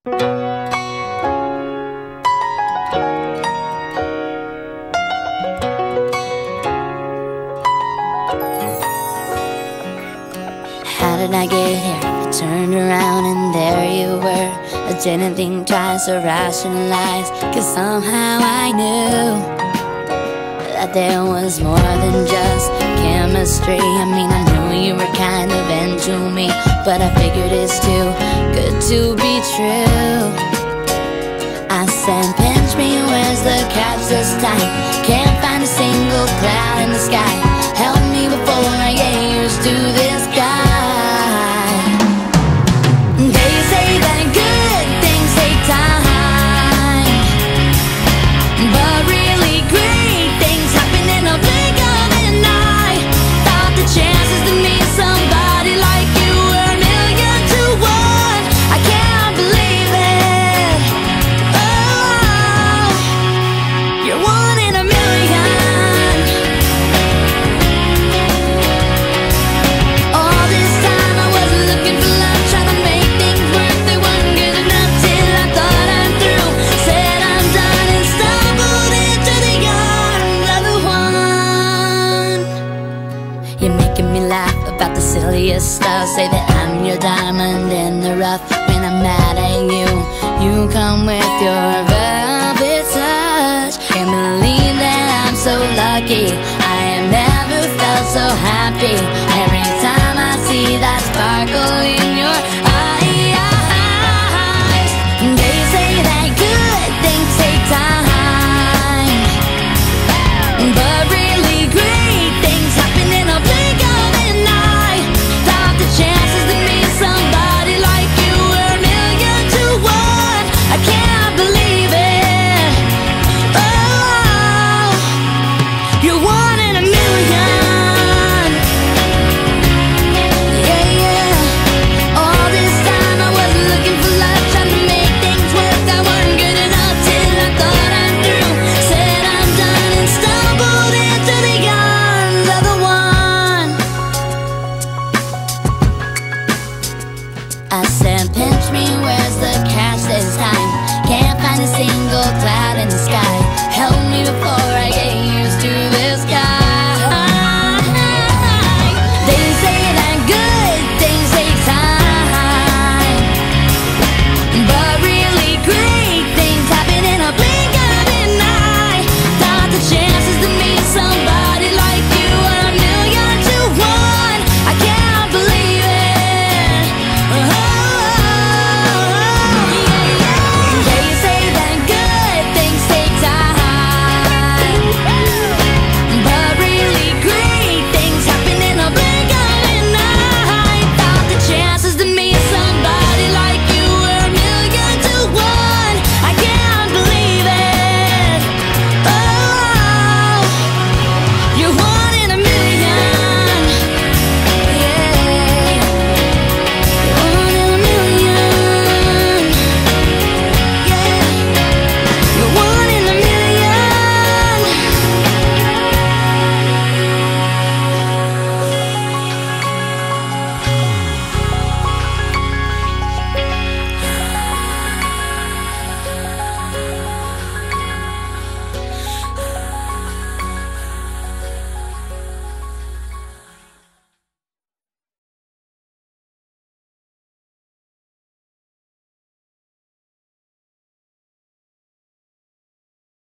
How did I get here? I turned around and there you were. I didn't think twice or rationalize, 'cause somehow I knew that there was more than just chemistry. I mean, I knew you were kind of into me, but I figured it's too good to be true. I said, pinch me, where's the catch this time? Can't find a single cloud in the sky. Help me before I get used to this guy. They say that good things take time, but really great things happen in a blink of an eye. Thought the chances to meet somebody like you were 1,000,000 to 1. I can't believe it. Oh, you're 1 in a million. All this time I wasn't looking for love, trying to make things work. They weren't good enough till I thought I'm through. Said I'm done and stumbled into the arms of the one. You're making me laugh about the silliest stuff. Say that I'm your diamond in the rough. When I'm mad at you, you come with your velvet touch. Can't believe that I'm so lucky. I have never felt so happy. Every time I see that sparkle in your